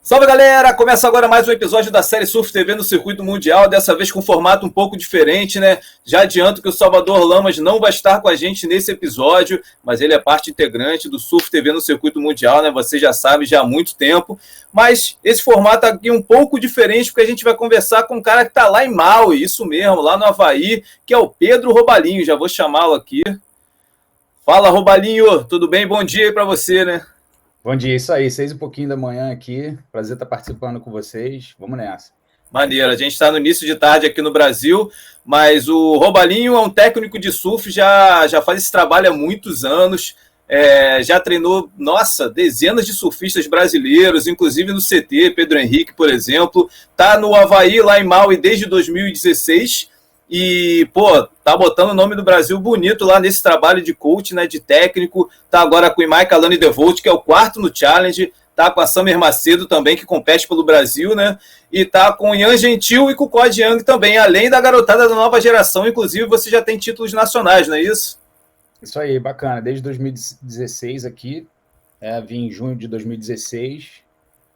Salve, galera! Começa agora mais um episódio da série Surf TV no Circuito Mundial, dessa vez com um formato um pouco diferente, né? Já adianto que o Salvador Lamas não vai estar com a gente nesse episódio, mas ele é parte integrante do Surf TV no Circuito Mundial, né? Você já sabe, já há muito tempo. Mas esse formato aqui é um pouco diferente, porque a gente vai conversar com um cara que está lá em Maui, isso mesmo, lá no Havaí, que é o Pedro Robalinho. Já vou chamá-lo aqui. Fala, Robalinho! Tudo bem? Bom dia aí para você, né? Bom dia, isso aí, 6h pouquinho da manhã aqui, prazer estar participando com vocês, vamos nessa. Maneiro, a gente está no início de tarde aqui no Brasil, mas o Robalinho é um técnico de surf, já faz esse trabalho há muitos anos, já treinou, nossa, dezenas de surfistas brasileiros, inclusive no CT, Pedro Henrique, por exemplo, tá no Havaí, lá em Maui, desde 2016, e, pô, tá botando o nome do Brasil bonito lá nesse trabalho de coach, né, de técnico, tá agora com o Mike Alani DeVolt, que é o quarto no Challenge, tá com a Summer Macedo também, que compete pelo Brasil, né, e tá com o Ian Gentil e com o Cody Young também, além da garotada da nova geração, inclusive você já tem títulos nacionais, não é isso? Isso aí, bacana, desde 2016 aqui, vim em junho de 2016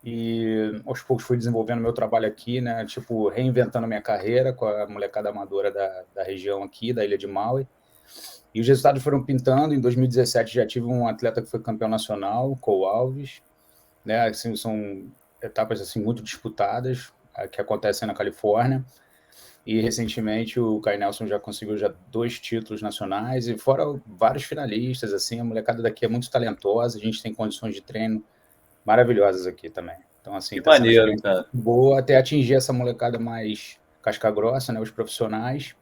e aos poucos fui desenvolvendo meu trabalho aqui, né, tipo, reinventando minha carreira com a molecada amadora da região aqui, da ilha de Maui, e os resultados foram pintando. Em 2017 já tive um atleta que foi campeão nacional, o Cole Alves, né, assim, são etapas assim muito disputadas, que acontecem na Califórnia. E recentemente o Kai Nelson já conseguiu 2 títulos nacionais, e fora vários finalistas. Assim, a molecada daqui é muito talentosa, a gente tem condições de treino maravilhosas aqui também. Então, assim, Que está sendo uma maneiro, experiência cara. boa até atingir essa molecada mais casca grossa, né, os profissionais.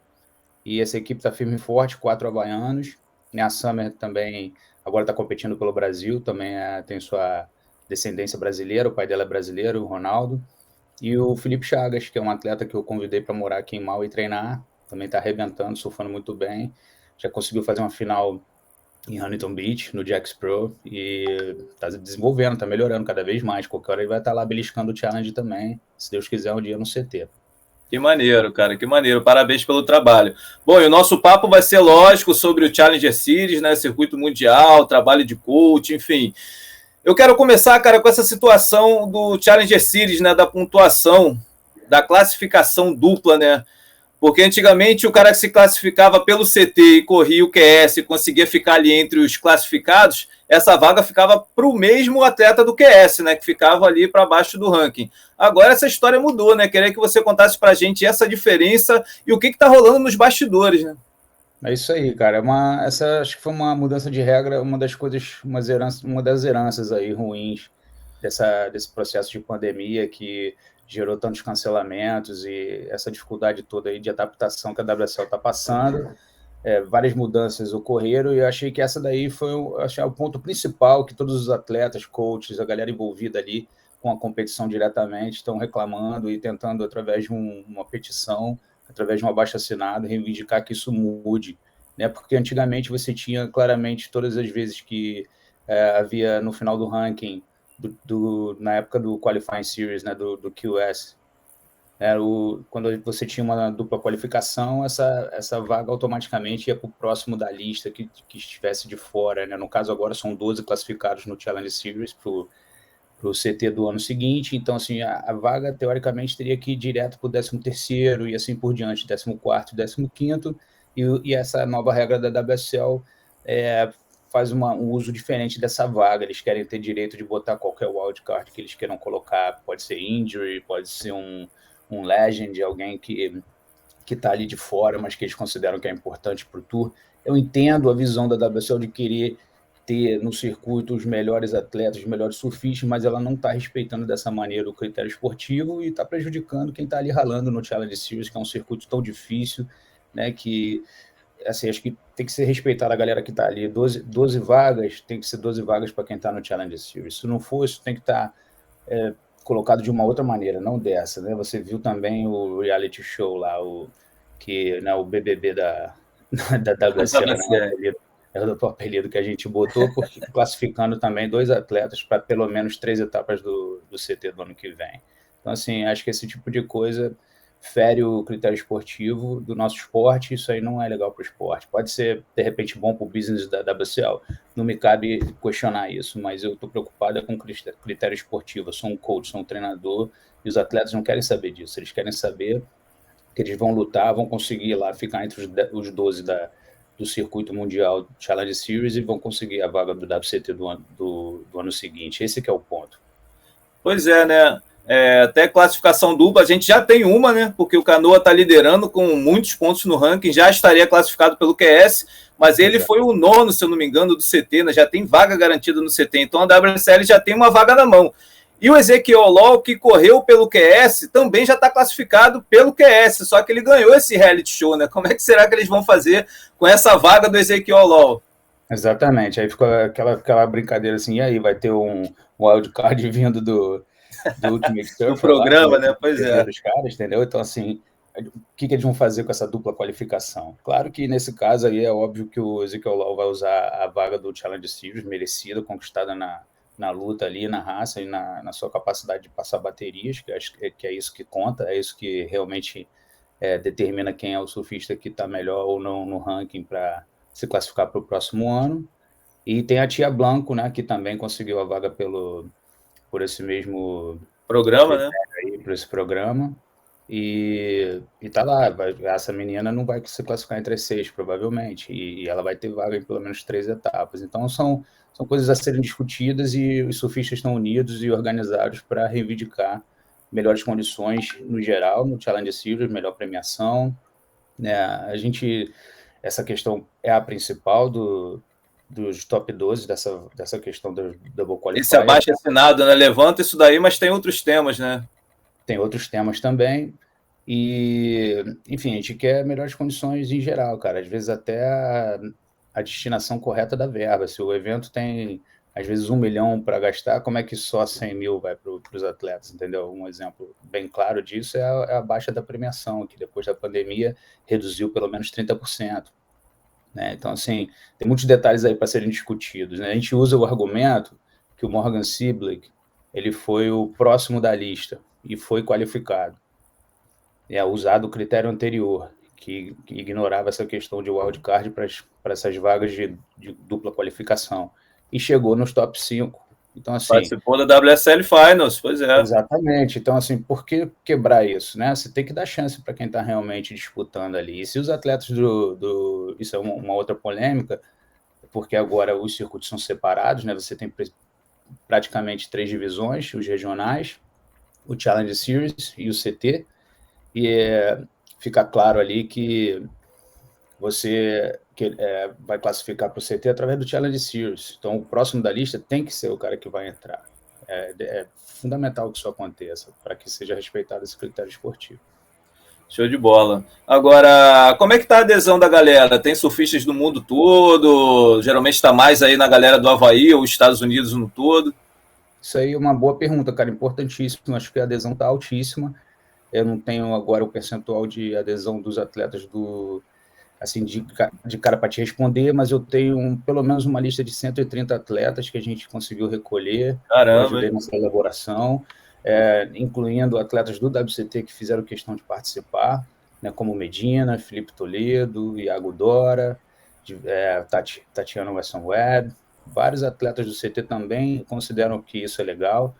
E essa equipe está firme e forte, 4 havaianos. E a Summer também agora está competindo pelo Brasil, também tem sua descendência brasileira, o pai dela é brasileiro, o Ronaldo. E o Felipe Chagas, que é um atleta que eu convidei para morar aqui em Maui e treinar, também está arrebentando, surfando muito bem. Já conseguiu fazer uma final em Huntington Beach, no Jax Pro, e está desenvolvendo, está melhorando cada vez mais. Qualquer hora ele vai estar lá beliscando o challenge também, se Deus quiser, um dia no CT. Que maneiro, cara, que maneiro. Parabéns pelo trabalho. Bom, e o nosso papo vai ser, lógico, sobre o Challenger Series, né? Circuito mundial, trabalho de coach, enfim. Eu quero começar, cara, com essa situação do Challenger Series, né? Da pontuação, da classificação dupla, né? Porque antigamente o cara que se classificava pelo CT e corria o QS e conseguia ficar ali entre os classificados, essa vaga ficava para o mesmo atleta do QS, né? Que ficava ali para baixo do ranking. Agora essa história mudou, né? Queria que você contasse para a gente essa diferença e o que está rolando nos bastidores, né? É isso aí, cara. Essa acho que foi uma mudança de regra, uma das coisas, uma das heranças aí ruins desse processo de pandemia, que gerou tantos cancelamentos e essa dificuldade toda aí de adaptação que a WSL está passando. Várias mudanças ocorreram, e eu achei que essa daí foi o ponto principal, que todos os atletas, coaches, a galera envolvida ali com a competição diretamente estão reclamando e tentando, através de uma petição, através de um abaixo-assinado, reivindicar que isso mude, né? Porque antigamente você tinha claramente, todas as vezes que havia no final do ranking, na época do Qualifying Series, né, do QS, quando você tinha uma dupla qualificação, essa vaga automaticamente ia para o próximo da lista que estivesse de fora, né? No caso, agora são 12 classificados no Challenge Series para o CT do ano seguinte. Então, assim, a vaga, teoricamente, teria que ir direto para o 13º e assim por diante, 14º, 15º, e essa nova regra da WSL faz um uso diferente dessa vaga. Eles querem ter direito de botar qualquer wildcard que eles queiram colocar, pode ser injury, pode ser um legend, alguém que está ali de fora, mas que eles consideram que é importante para o Tour. Eu entendo a visão da WSL de querer ter no circuito os melhores atletas, os melhores surfistas, mas ela não está respeitando dessa maneira o critério esportivo e está prejudicando quem está ali ralando no Challenge Series, que é um circuito tão difícil, né, que assim, acho que tem que ser respeitada a galera que está ali. 12 vagas, tem que ser 12 vagas para quem está no Challenge Series. Se não for, isso tem que estar colocado de uma outra maneira, não dessa, né? Você viu também o reality show lá, o BBB da WSL, né? O apelido que a gente botou, porque classificando também 2 atletas para pelo menos 3 etapas do CT do ano que vem. Então, assim, acho que esse tipo de coisa fere o critério esportivo do nosso esporte, isso aí não é legal para o esporte. Pode ser, de repente, bom para o business da WSL, não me cabe questionar isso, mas eu estou preocupado com o critério esportivo. Eu sou um coach, sou um treinador, e os atletas não querem saber disso, eles querem saber que eles vão lutar, vão conseguir lá ficar entre os 12 do circuito mundial Challenge Series e vão conseguir a vaga do WCT do ano seguinte. Esse que é o ponto. Pois é, né? Até classificação dupla, a gente já tem uma, né? Porque o Canoa está liderando com muitos pontos no ranking, já estaria classificado pelo QS, mas ele foi o 9º, se eu não me engano, do CT, né? Já tem vaga garantida no CT, então a WSL já tem uma vaga na mão. E o Ezequiel Law, que correu pelo QS, também já está classificado pelo QS, só que ele ganhou esse reality show, né? Como é que será que eles vão fazer com essa vaga do Ezequiel Law? Exatamente, aí ficou aquela brincadeira assim, e aí vai ter um wildcard vindo do Ultimate Surfer do programa, lá, né? Pois é. Dos caras, entendeu? Então, assim, o que eles vão fazer com essa dupla qualificação? Claro que nesse caso aí é óbvio que o Ezequiel Law vai usar a vaga do Challenge Series, merecida, conquistada na luta ali, na raça e na sua capacidade de passar baterias, que acho que é isso que conta, é isso que realmente determina quem é o surfista que está melhor ou não no ranking para se classificar para o próximo ano. E tem a Tia Blanco, né, que também conseguiu a vaga por esse mesmo programa, né? Por esse programa. E tá lá, essa menina não vai se classificar entre as 6, provavelmente, e ela vai ter vaga em pelo menos 3 etapas. Então são coisas a serem discutidas e os surfistas estão unidos e organizados para reivindicar melhores condições no geral, no Challenge Series, melhor premiação, né? Essa questão é a principal dos top 12 dessa questão do Double Qualifier. Esse abaixo-assinado, né? Levanta isso daí, mas tem outros temas, né? Tem outros temas também. E, enfim, a gente quer melhores condições em geral, cara. Às vezes até a destinação correta da verba. Se o evento tem, às vezes, 1 milhão para gastar, como é que só 100 mil vai para os atletas, entendeu? Um exemplo bem claro disso é a baixa da premiação, que depois da pandemia reduziu pelo menos 30%. Né? Então, assim, tem muitos detalhes aí para serem discutidos. Né? A gente usa o argumento que o Morgan Siblich, ele foi o próximo da lista e foi qualificado. Usado o critério anterior, que ignorava essa questão de wildcard para essas vagas de dupla qualificação. E chegou nos top 5. Então, assim, participou da WSL Finals, pois é. Exatamente. Então, assim, por que quebrar isso? Né? Você tem que dar chance para quem está realmente disputando ali. E se os atletas isso é uma outra polêmica, porque agora os circuitos são separados, né? Você tem praticamente 3 divisões, os regionais, o Challenge Series e o CT, e fica claro ali que você vai classificar para o CT através do Challenge Series. Então, o próximo da lista tem que ser o cara que vai entrar. É fundamental que isso aconteça, para que seja respeitado esse critério esportivo. Show de bola. Agora, como é que está a adesão da galera? Tem surfistas do mundo todo? Geralmente está mais aí na galera do Havaí ou Estados Unidos no todo? Isso aí é uma boa pergunta, cara, importantíssimo. Acho que a adesão está altíssima. Eu não tenho agora o percentual de adesão dos atletas assim, de cara para te responder, mas eu tenho pelo menos uma lista de 130 atletas que a gente conseguiu recolher. Caramba, eu ajudei nessa elaboração, incluindo atletas do WCT que fizeram questão de participar, né, como Medina, Felipe Toledo, Iago Dora, Tatiana Wesson-Webb. Vários atletas do CT também consideram que isso é legal.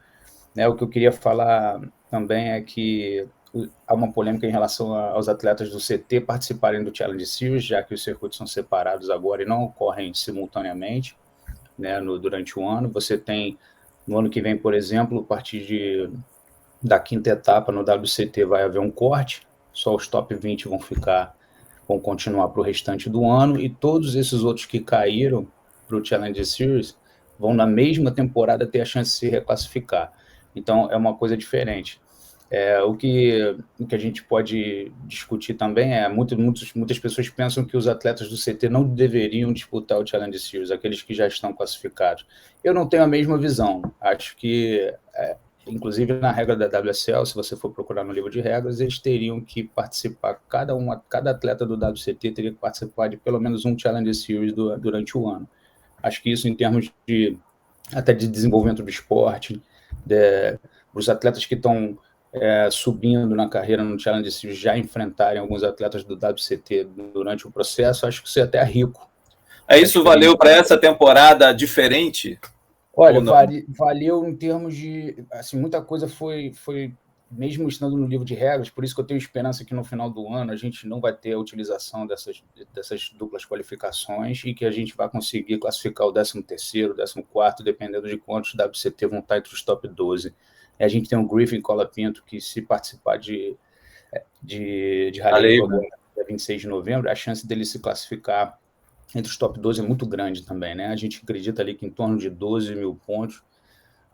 Né, o que eu queria falar também é que há uma polêmica em relação aos atletas do CT participarem do Challenge Series, já que os circuitos são separados agora e não ocorrem simultaneamente, né, durante o ano. Você tem, no ano que vem, por exemplo, a partir da 5ª etapa no WCT vai haver um corte, só os top 20 vão continuar para o restante do ano, e todos esses outros que caíram para o Challenge Series vão, na mesma temporada, ter a chance de se reclassificar. Então, é uma coisa diferente. O que a gente pode discutir também muitas pessoas pensam que os atletas do CT não deveriam disputar o Challenge Series, aqueles que já estão classificados. Eu não tenho a mesma visão. Acho que, inclusive na regra da WSL, se você for procurar no livro de regras, eles teriam que participar, cada atleta do WCT teria que participar de pelo menos um Challenge Series durante o ano. Acho que isso, em termos até de desenvolvimento do esporte, os atletas que estão subindo na carreira no Challenge Series já enfrentarem alguns atletas do WCT durante o processo, acho que isso é até rico. Isso valeu para essa temporada diferente? Olha, valeu em termos de... Assim, muita coisa foi mesmo estando no livro de regras, por isso que eu tenho esperança que no final do ano a gente não vai ter a utilização dessas duplas qualificações e que a gente vai conseguir classificar o 13º, 14º, dependendo de quantos WCT vão estar entre os top 12. A gente tem o Griffin Colapinto, que se participar de Rally agora, dia 26 de novembro, a chance dele se classificar entre os top 12 é muito grande também, né? A gente acredita ali que em torno de 12 mil pontos,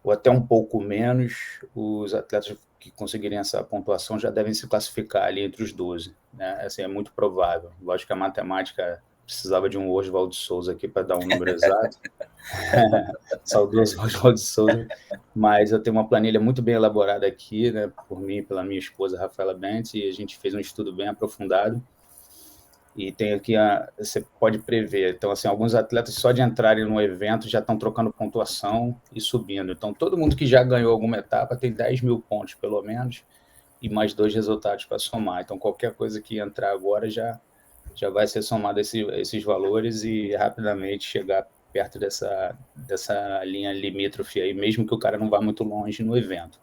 ou até um pouco menos, os atletas que conseguirem essa pontuação já devem se classificar ali entre os 12, né? Assim, é muito provável. Lógico que a matemática precisava de um Oswaldo Souza aqui para dar um número exato. Saudoso Oswaldo Souza. Mas eu tenho uma planilha muito bem elaborada aqui, né, por mim e pela minha esposa, Rafaela Bentes, e a gente fez um estudo bem aprofundado. E tem aqui, você pode prever. Então, assim, alguns atletas só de entrarem no evento já estão trocando pontuação e subindo. Então, todo mundo que já ganhou alguma etapa tem 10 mil pontos, pelo menos, e mais 2 resultados para somar. Então, qualquer coisa que entrar agora já vai ser somado esses valores e rapidamente chegar perto dessa linha limítrofe aí, mesmo que o cara não vá muito longe no evento.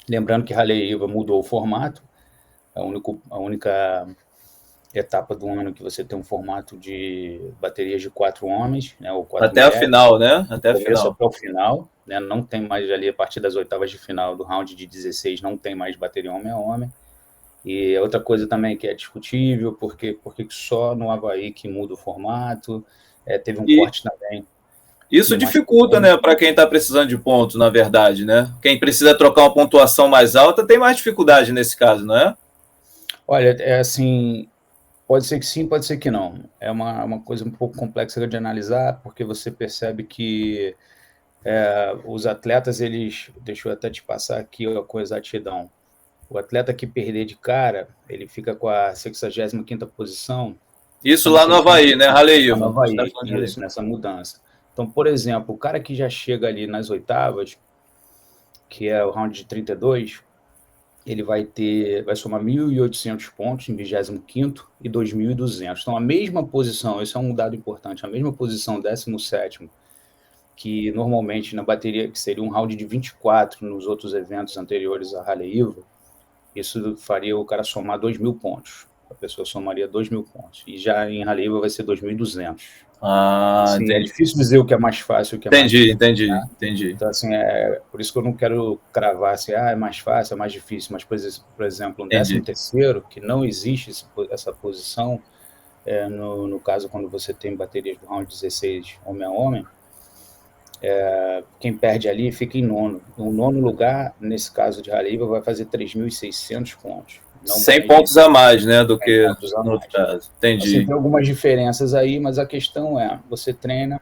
Lembrando que Rally IVA mudou o formato, a única etapa do ano que você tem um formato de baterias de 4 homens, né, ou 4 até mulheres, a final, né? Até o final, né? Não tem mais ali a partir das oitavas de final do round de 16, não tem mais bateria homem a homem. E outra coisa também que é discutível, porque só no Havaí que muda o formato, teve um corte também. Isso dificulta, né, para quem está precisando de pontos, na verdade, né? Quem precisa trocar uma pontuação mais alta tem mais dificuldade nesse caso, não é? Olha, assim, pode ser que sim, pode ser que não. É uma coisa um pouco complexa de analisar, porque você percebe que os atletas, eles... Deixa eu até te passar aqui com exatidão. O atleta que perder de cara, ele fica com a 65ª posição. Isso lá no Havaí, né, Rally IVA? No Havaí, isso, nessa mudança. Então, por exemplo, o cara que já chega ali nas oitavas, que é o round de 32, ele vai somar 1.800 pontos em 25º e 2.200. Então, a mesma posição, esse é um dado importante, a mesma posição 17º, que normalmente na bateria, que seria um round de 24 nos outros eventos anteriores a Rally IVA, isso faria o cara somar 2.000 pontos. A pessoa somaria 2.000 pontos. E já em Rally IVA vai ser 2.200. Assim, é difícil dizer o que é mais fácil, o que é mais difícil. Entendi. Então, assim, por isso que eu não quero cravar assim, é mais fácil, é mais difícil. Mas, por exemplo, um 13º, que não existe essa posição, no caso, quando você tem baterias do round 16 homem a homem, quem perde ali fica em nono. No nono lugar, nesse caso de Rally IVA, vai fazer 3.600 pontos. 100 pontos a mais, né, do que no outro caso. Entendi. Assim, tem algumas diferenças aí, mas a questão é, você treina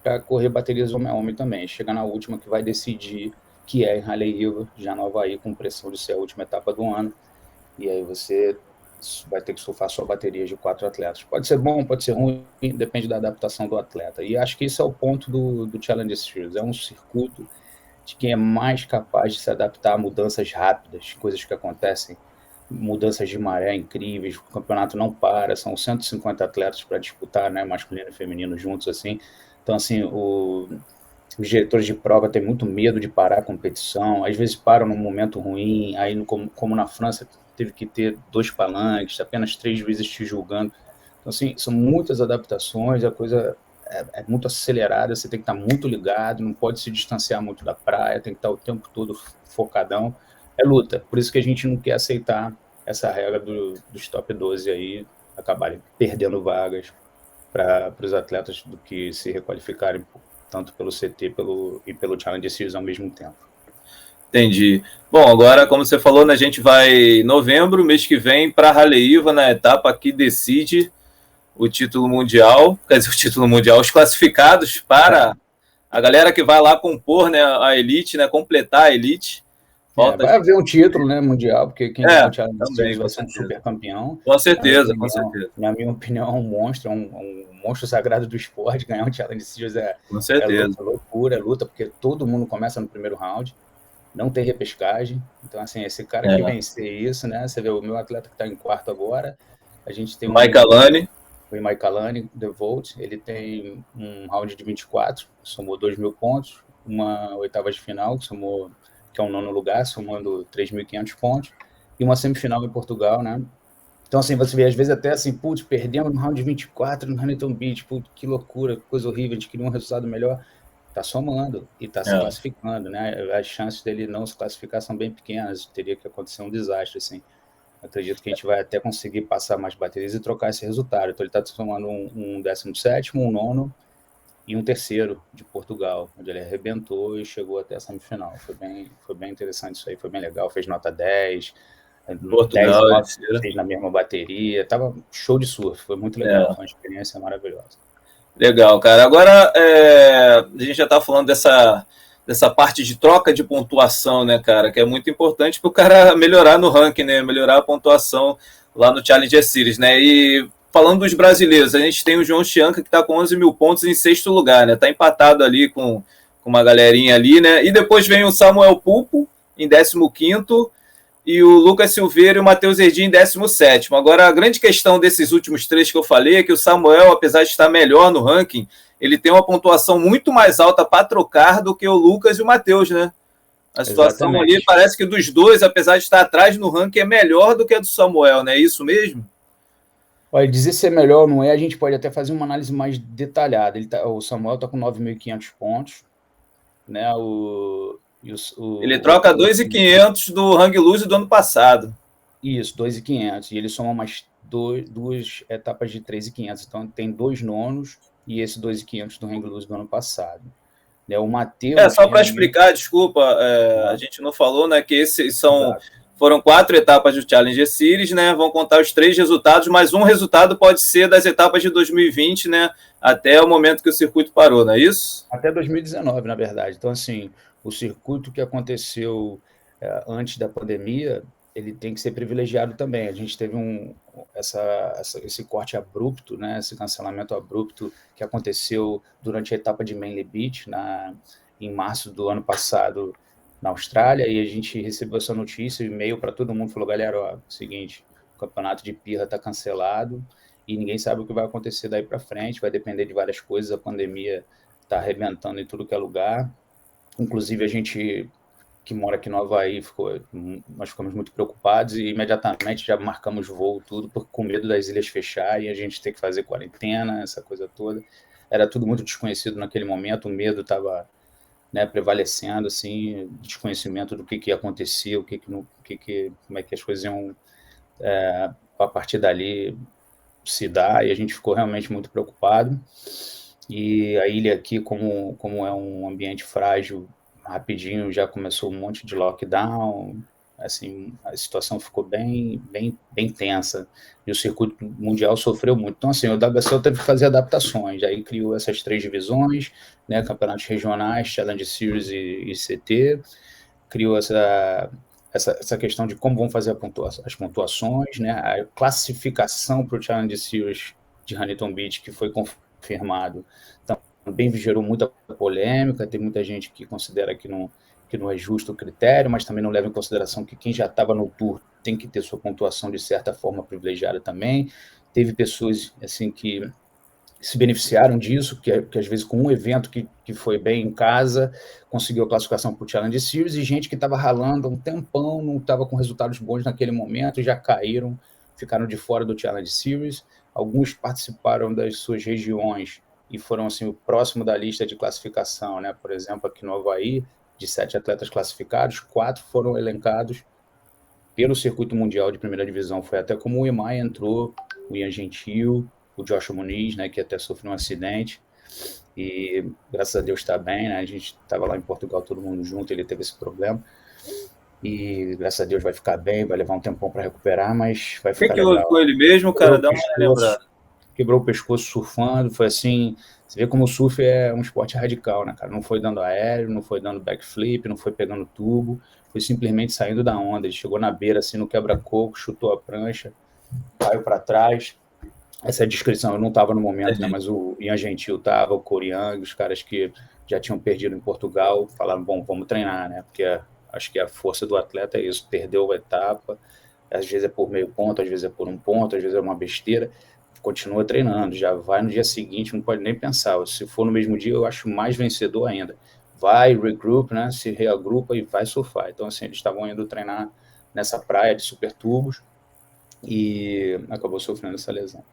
para correr baterias homem a homem também. Chega na última que vai decidir, que é em Rally IVA, já no Havaí, com pressão de ser a última etapa do ano. E aí você vai ter que surfar só baterias de 4 atletas. Pode ser bom, pode ser ruim, depende da adaptação do atleta. E acho que esse é o ponto do Challenge Series. É um circuito de quem é mais capaz de se adaptar a mudanças rápidas, coisas que acontecem, mudanças de maré incríveis, o campeonato não para, são 150 atletas para disputar, né, masculino e feminino juntos, assim. Então, assim, os diretores de prova têm muito medo de parar a competição, às vezes param num momento ruim, aí como na França teve que ter 2 palanques, apenas 3 juízes te julgando. Então, assim, são muitas adaptações, a coisa é muito acelerada, você tem que estar muito ligado, não pode se distanciar muito da praia, tem que estar o tempo todo focadão. É luta, por isso que a gente não quer aceitar essa regra dos top 12 aí, acabarem perdendo vagas para os atletas do que se requalificarem tanto pelo CT e pelo Challenge Series ao mesmo tempo. Entendi. Bom, agora, como você falou, né, a gente vai em novembro, mês que vem, para Rally IVA, na etapa que decide o título mundial, quer dizer, o título mundial, os classificados para a galera que vai lá compor, né, a elite, né, completar a elite. Vai haver um título, né, mundial, porque quem ganhar o Challenge Series vai ser um super campeão. Com certeza, Na minha opinião, é um monstro, um monstro sagrado do esporte. Ganhar um Challenge Series com certeza. Loucura, luta, porque todo mundo começa no primeiro round. não tem repescagem. Então, assim, esse cara que vencer isso, né? Você vê o meu atleta que está em quarto agora, a gente tem Mike Alane. O Mike Alane, The Volt, ele tem um round de 24, somou 2.000 pontos, uma oitava de final, que é um nono lugar, somando 3.500 pontos, e uma semifinal em Portugal, né? Então, assim, você vê, às vezes, até assim, putz, perdemos no round de 24 no Huntington Beach, putz, que loucura, que coisa horrível, a gente queria um resultado melhor. Tá somando e tá se classificando, né? As chances dele não se classificar são bem pequenas, teria que acontecer um desastre, assim. Acredito que a gente vai até conseguir passar mais baterias e trocar esse resultado. Então, ele está somando um 17º, um nono e um terceiro de Portugal, onde ele arrebentou e chegou até a semifinal. Foi bem interessante isso aí, foi bem legal. Fez nota 10, Portugal, 10 notas fez na mesma bateria. Tava show de surf, foi muito legal, foi uma experiência maravilhosa. Legal, cara. Agora, a gente já está falando dessa parte de troca de pontuação, né, cara, que é muito importante para o cara melhorar no ranking, né, melhorar a pontuação lá no Challenger Series, né, e falando dos brasileiros, a gente tem o João Chianca que está com 11 mil pontos em sexto lugar, né, tá empatado ali com uma galerinha ali, né, e depois vem o Samuel Pulpo em 15º, e o Lucas Silveira e o Matheus Erdim em 17º. Agora, a grande questão desses últimos três que eu falei é que o Samuel, apesar de estar melhor no ranking, ele tem uma pontuação muito mais alta para trocar do que o Lucas e o Matheus, né? A situação Exatamente. ali parece que dos dois, apesar de estar atrás no ranking, é melhor do que a do Samuel, né? É isso mesmo? Olha, dizer se é melhor ou não é, a gente pode até fazer uma análise mais detalhada. O Samuel está com 9.500 pontos, né? Ele troca 2.500 do Hang Loose do ano passado. Isso, 2.500. E ele soma mais duas etapas de 3.500. Então, tem 2 nonos e esse 2.500 do Hang Loose do ano passado. Né, o Matheus... Só para explicar, desculpa, a gente não falou, né, que esses foram 4 etapas do Challenger Series, né? Vão contar os 3 resultados, mas um resultado pode ser das etapas de 2020, né? Até o momento que o circuito parou, não é isso? Até 2019, na verdade. Então, assim, o circuito que aconteceu antes da pandemia, ele tem que ser privilegiado também. A gente teve esse corte abrupto, né? Esse cancelamento abrupto que aconteceu durante a etapa de Manly Beach, em março do ano passado, na Austrália, e a gente recebeu essa notícia, e-mail para todo mundo, falou, galera, ó, seguinte, o campeonato de Pirra está cancelado e ninguém sabe o que vai acontecer daí para frente, vai depender de várias coisas, a pandemia está arrebentando em tudo que é lugar, inclusive a gente que mora aqui no Havaí, nós ficamos muito preocupados e imediatamente já marcamos voo, tudo, com medo das ilhas fecharem e a gente ter que fazer quarentena, essa coisa toda. Era tudo muito desconhecido naquele momento, o medo estava, né, prevalecendo, assim, desconhecimento do que ia acontecer, como é que as coisas iam, a partir dali, se dar, e a gente ficou realmente muito preocupado. E a ilha aqui, como é um ambiente frágil, rapidinho já começou um monte de lockdown, assim, a situação ficou bem tensa, e o circuito mundial sofreu muito. Então, assim, o WSL teve que fazer adaptações, aí criou essas 3 divisões, né, campeonatos regionais, Challenge Series e CT, criou essa questão de como vão fazer as pontuações, né, a classificação para o Challenge Series de Huntington Beach, que foi confirmado, também gerou muita polêmica, tem muita gente que considera que não é justo o critério, mas também não leva em consideração que quem já estava no Tour tem que ter sua pontuação de certa forma privilegiada também. Teve pessoas assim que se beneficiaram disso, que às vezes com um evento que foi bem em casa, conseguiu a classificação para o Challenge Series, e gente que estava ralando um tempão, não estava com resultados bons naquele momento, já caíram, ficaram de fora do Challenge Series. Alguns participaram das suas regiões e foram assim, o próximo da lista de classificação, né? Por exemplo, aqui no Havaí, de 7 atletas classificados, 4 foram elencados pelo circuito mundial de primeira divisão. Foi até como o Imai entrou, o Ian Gentil, o Joshua Muniz, né, que até sofreu um acidente, e graças a Deus está bem, né? A gente estava lá em Portugal todo mundo junto, ele teve esse problema, e graças a Deus vai ficar bem, vai levar um tempão para recuperar, mas vai ficar legal. O que houve com ele mesmo, cara? Dá uma lembrada. Quebrou o pescoço surfando, foi assim, você vê como o surf é um esporte radical, né, cara? Não foi dando aéreo, não foi dando backflip, não foi pegando tubo, foi simplesmente saindo da onda. Ele chegou na beira, assim, no quebra-coco, chutou a prancha, caiu para trás. Essa é a descrição, eu não estava no momento, né, mas o Ian Gentil estava, o Coriang, os caras que já tinham perdido em Portugal, falaram, bom, vamos treinar, né, porque Acho que a força do atleta é isso, perdeu a etapa, às vezes é por meio ponto, às vezes é por um ponto, às vezes é uma besteira, continua treinando, já vai no dia seguinte, não pode nem pensar. Se for no mesmo dia, eu acho mais vencedor ainda. Vai, regroup, né, se reagrupa e vai surfar. Então, assim, eles estavam indo treinar nessa praia de super tubos e acabou sofrendo essa lesão.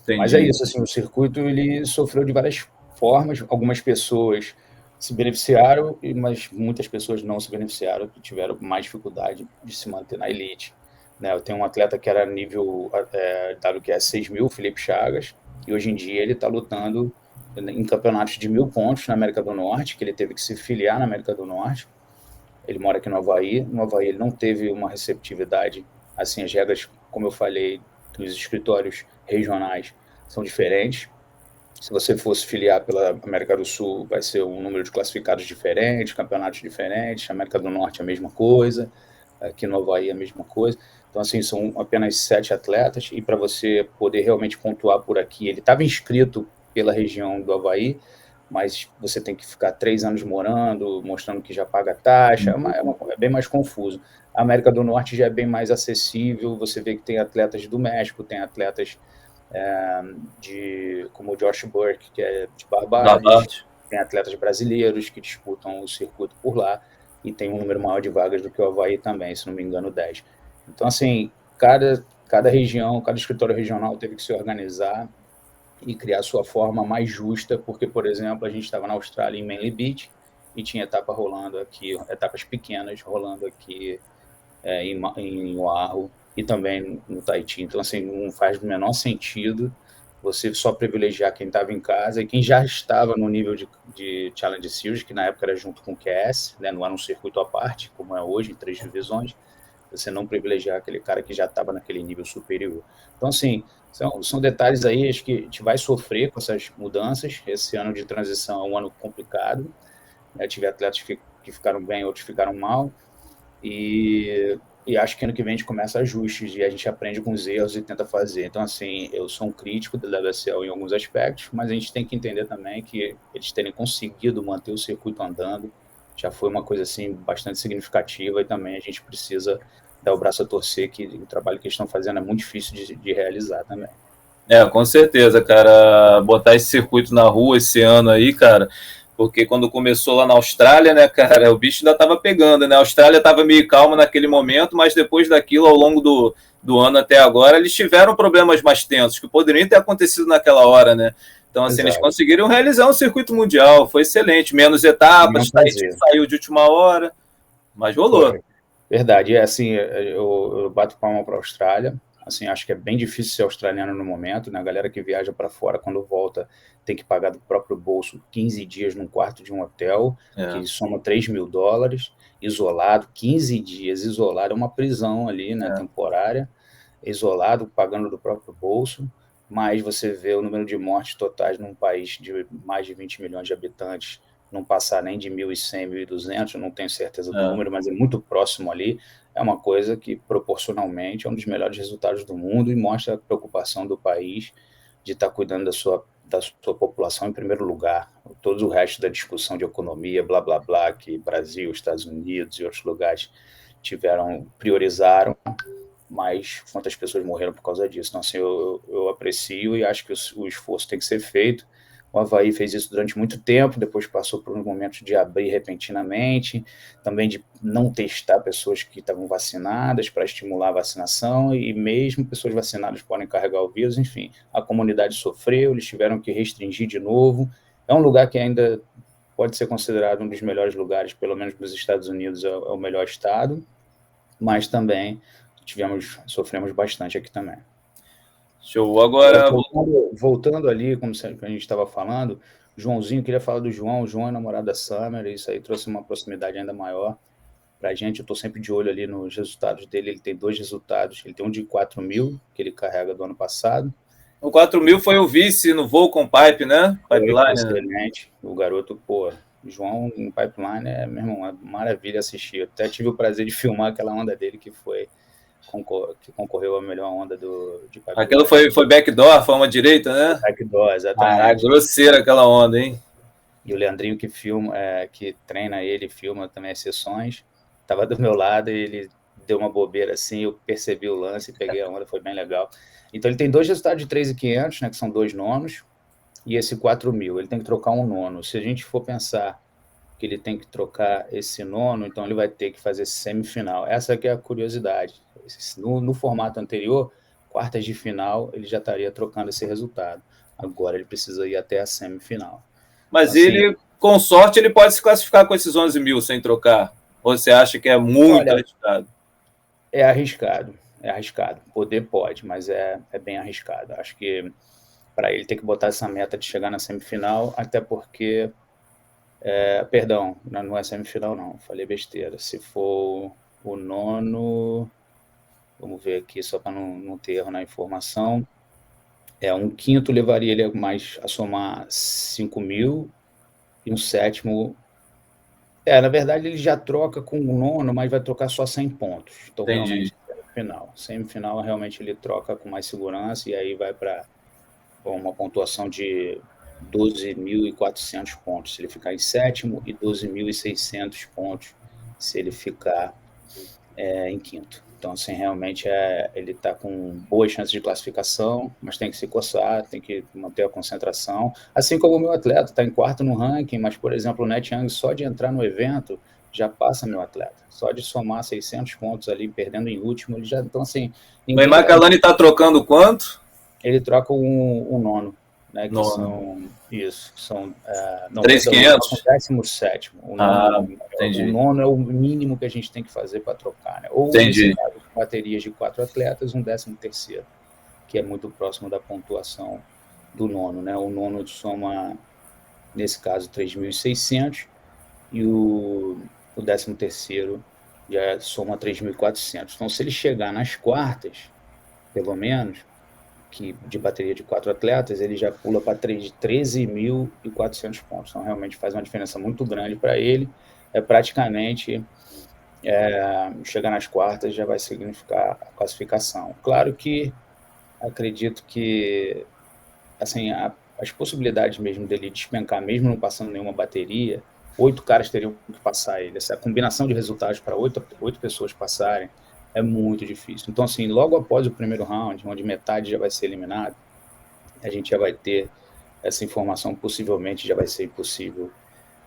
Entendi. Mas é isso, assim, o circuito ele sofreu de várias formas, algumas pessoas se beneficiaram, mas muitas pessoas não se beneficiaram, que tiveram mais dificuldade de se manter na elite. Né, eu tenho um atleta que era nível WQS 6.000, Felipe Chagas, e hoje em dia ele está lutando em campeonatos de 1.000 pontos na América do Norte, que ele teve que se filiar na América do Norte. Ele mora aqui no Havaí. No Havaí ele não teve uma receptividade, assim, as regras, como eu falei, dos escritórios regionais são diferentes. Se você fosse filiar pela América do Sul, vai ser um número de classificados diferente, campeonatos diferentes. América do Norte é a mesma coisa, aqui no Havaí é a mesma coisa. Então, assim, são apenas 7 atletas, e para você poder realmente pontuar por aqui, ele estava inscrito pela região do Havaí, mas você tem que ficar 3 anos morando, mostrando que já paga taxa, é bem mais confuso. A América do Norte já é bem mais acessível, você vê que tem atletas do México, tem atletas como o Josh Burke, que é de Barbados, tem atletas brasileiros que disputam o circuito por lá, e tem um número maior de vagas do que o Havaí também, se não me engano, 10. Então, assim, cada região, cada escritório regional teve que se organizar e criar sua forma mais justa, porque, por exemplo, a gente estava na Austrália, em Manly Beach, e tinha etapa rolando aqui, etapas pequenas rolando aqui em Oahu e também no Tahiti. Então, assim, não faz o menor sentido você só privilegiar quem estava em casa e quem já estava no nível de Challenge Series, que na época era junto com o QS, né, não era um circuito à parte, como é hoje, em 3 divisões, você não privilegiar aquele cara que já estava naquele nível superior. Então, assim, são detalhes aí, acho que a gente vai sofrer com essas mudanças. Esse ano de transição é um ano complicado, né? Tive atletas que ficaram bem, outros ficaram mal, e acho que ano que vem a gente começa ajustes e a gente aprende com os erros e tenta fazer. Então, assim, eu sou um crítico da WSL em alguns aspectos, mas a gente tem que entender também que eles terem conseguido manter o circuito andando já foi uma coisa, assim, bastante significativa, e também a gente precisa dar o braço a torcer, que o trabalho que eles estão fazendo é muito difícil de realizar também. Com certeza, cara, botar esse circuito na rua esse ano aí, cara, porque quando começou lá na Austrália, né, cara, o bicho ainda tava pegando, né, a Austrália tava meio calma naquele momento, mas depois daquilo, ao longo do ano até agora, eles tiveram problemas mais tensos, que poderiam ter acontecido naquela hora, né. Então, assim, eles conseguiram realizar um circuito mundial, foi excelente, menos etapas, saiu de última hora, mas rolou. Foi. Verdade, assim, eu bato palma para a Austrália, assim, acho que é bem difícil ser australiano no momento, né, a galera que viaja para fora, quando volta, tem que pagar do próprio bolso 15 dias num quarto de um hotel, que soma $3.000, isolado, 15 dias isolado, é uma prisão ali, né, temporária, isolado, pagando do próprio bolso, mas você vê o número de mortes totais num país de mais de 20 milhões de habitantes, não passar nem de 1.100, 1.200, eu não tenho certeza do número, mas é muito próximo ali, é uma coisa que proporcionalmente é um dos melhores resultados do mundo e mostra a preocupação do país de estar cuidando da sua população em primeiro lugar. Todo o resto da discussão de economia, blá, blá, blá, que Brasil, Estados Unidos e outros lugares priorizaram, mas quantas pessoas morreram por causa disso. Então, assim, eu aprecio e acho que o esforço tem que ser feito. O Havaí fez isso durante muito tempo, depois passou por um momento de abrir repentinamente, também de não testar pessoas que estavam vacinadas para estimular a vacinação, e mesmo pessoas vacinadas podem carregar o vírus, enfim, a comunidade sofreu, eles tiveram que restringir de novo. É um lugar que ainda pode ser considerado um dos melhores lugares, pelo menos nos Estados Unidos é o melhor estado, mas também sofremos bastante aqui também. Show. Agora, voltando ali, como a gente estava falando, Joãozinho, queria falar do João. O João é namorado da Summer, e isso aí trouxe uma proximidade ainda maior para a gente. Eu estou sempre de olho ali nos resultados dele. Ele tem 2 resultados. Ele tem um de 4.000, que ele carrega do ano passado. O 4.000 foi o vice no voo com pipe, né? Pipeline. Excelente. O garoto, João em pipeline é, meu irmão, uma maravilha assistir. Eu até tive o prazer de filmar aquela onda dele que concorreu à melhor onda de pipeline. Aquilo foi backdoor, foi uma direita, né? Backdoor, exatamente. Ah, grosseira aquela onda, hein? E o Leandrinho que treina ele, filma também as sessões. estava do meu lado e ele deu uma bobeira assim, eu percebi o lance, peguei a onda, foi bem legal. Então ele tem 2 resultados de 3.500, né, que são 2 nonos, e esse 4.000, ele tem que trocar um nono. Se a gente for pensar que ele tem que trocar esse nono, então ele vai ter que fazer semifinal. Essa que é a curiosidade. No formato anterior, quartas de final, ele já estaria trocando esse resultado. Agora ele precisa ir até a semifinal. Mas então, ele, assim, com sorte, ele pode se classificar com esses 11 mil sem trocar? Ou você acha que é muito arriscado? É arriscado, é arriscado. Poder pode, mas é bem arriscado. Acho que para ele ter que botar essa meta de chegar na semifinal, até porque... perdão, não é semifinal não, falei besteira. Se for o nono, vamos ver aqui só para não ter erro na informação, um quinto levaria ele mais a somar 5.000 e um sétimo... na verdade ele já troca com o nono, mas vai trocar só 100 pontos. Então entendi. Realmente, semifinal realmente ele troca com mais segurança e aí vai para uma pontuação de 12.400 pontos se ele ficar em sétimo e 12.600 pontos se ele ficar em quinto. Então, assim, realmente ele está com boas chances de classificação, mas tem que se coçar, tem que manter a concentração. Assim como o meu atleta está em quarto no ranking, mas, por exemplo, o Net Young, só de entrar no evento, já passa meu atleta. Só de somar 600 pontos ali, perdendo em último, ele já... Então, assim... O Emma Kalani está trocando quanto? Ele troca um nono, né? Que nono. São... Isso, são... 3.500? 17º. O nono é o mínimo que a gente tem que fazer para trocar, né? Ou, nesse caso, baterias de 4 atletas, um 13º, que é muito próximo da pontuação do nono, né? O nono soma, nesse caso, 3.600 e o 13º já soma 3.400. Então, se ele chegar nas quartas, pelo menos, que de bateria de 4 atletas, ele já pula para 13.400 pontos. Então, realmente faz uma diferença muito grande para ele. Praticamente, chegar nas quartas já vai significar a classificação. Claro que acredito que assim, as possibilidades mesmo dele despencar, mesmo não passando nenhuma bateria, 8 caras teriam que passar ele. Essa combinação de resultados para 8 pessoas passarem é muito difícil. Então, assim, logo após o primeiro round, onde metade já vai ser eliminado, a gente já vai ter essa informação, possivelmente já vai ser impossível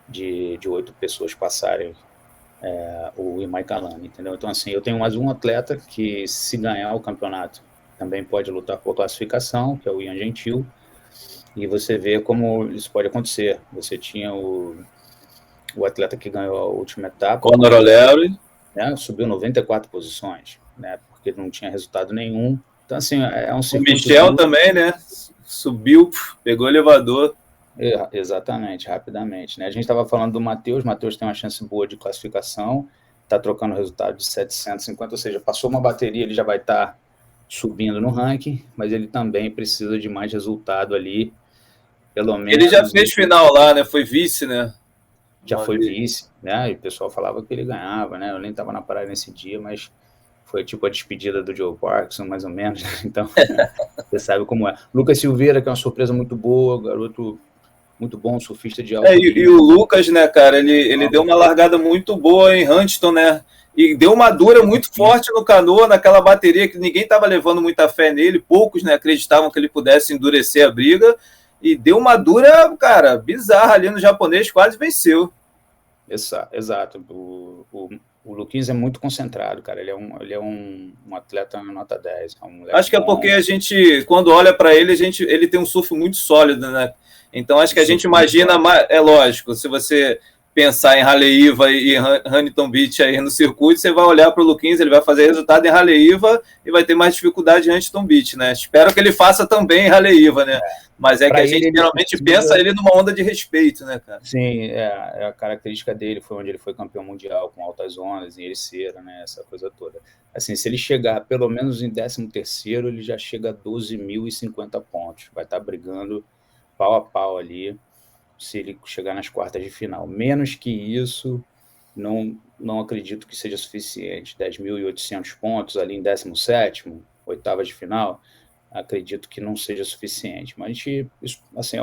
de 8 pessoas passarem o Imai Kalani, entendeu? Então, assim, eu tenho mais um atleta que, se ganhar o campeonato, também pode lutar por classificação, que é o Ian Gentil, e você vê como isso pode acontecer. Você tinha o atleta que ganhou a última etapa, Conor O'Leary, né, subiu 94 posições, né, porque não tinha resultado nenhum. Então, assim, é um circuito... O Michel também, né, subiu, pegou o elevador. Exatamente, rapidamente, né? A gente estava falando do Matheus tem uma chance boa de classificação, está trocando o resultado de 750, ou seja, passou uma bateria, ele já vai estar subindo no ranking, mas ele também precisa de mais resultado ali, pelo menos... Ele já fez final lá, né? Foi vice, né? Já foi vice, né? E o pessoal falava que ele ganhava, né? Eu nem estava na parada nesse dia, mas foi tipo a despedida do Joe Parkinson, mais ou menos. Então, você sabe como é. Lucas Silveira, que é uma surpresa muito boa, garoto muito bom, surfista de alto nível. E o Lucas, né, cara, ele deu uma largada muito boa em Huntington, né? E deu uma dura muito forte no canoa, naquela bateria que ninguém estava levando muita fé nele, poucos, né, acreditavam que ele pudesse endurecer a briga, e deu uma dura, cara, bizarra ali no japonês, quase venceu. Exato. O Luquinhas é muito concentrado, cara. Ele é um atleta nota 10. Acho que é porque a gente, quando olha para ele, ele tem um surf muito sólido, né? Então acho que a gente imagina, é lógico, se você pensar em Haleiwa e Huntington Beach aí no circuito, você vai olhar para o Luquinhas, ele vai fazer resultado em Haleiwa e vai ter mais dificuldade em Huntington Beach, né? Espero que ele faça também em Haleiwa, né? Mas é que a gente geralmente pensa ele numa onda de respeito, né, cara? Sim, é a característica dele, foi onde ele foi campeão mundial, com altas ondas, em Ericeira, né, essa coisa toda. Assim, se ele chegar pelo menos em 13º, ele já chega a 12.050 pontos, vai estar brigando pau a pau ali, se ele chegar nas quartas de final. Menos que isso, não acredito que seja suficiente. 10.800 pontos ali em 17º, oitavas de final, acredito que não seja suficiente. Mas isso, assim,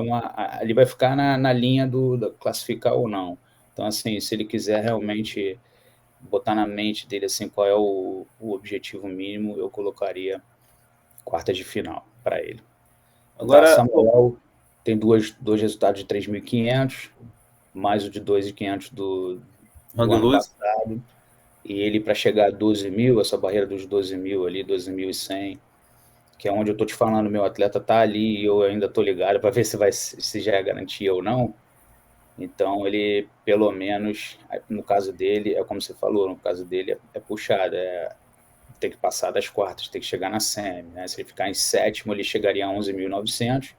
ele vai ficar na linha do classificar ou não. Então, assim, se ele quiser realmente botar na mente dele assim, qual é o objetivo mínimo, eu colocaria quartas de final para ele. Agora, Samuel tem dois resultados de 3.500, mais o de 2.500 do ano passado, e ele para chegar a 12.000, essa barreira dos 12.000 ali, 12.100, que é onde eu tô te falando, meu atleta tá ali e eu ainda tô ligado para ver se já é garantia ou não. Então ele, pelo menos, no caso dele, é como você falou, no caso dele é puxado, tem que passar das quartas, tem que chegar na semi, né? Se ele ficar em sétimo, ele chegaria a 11.900,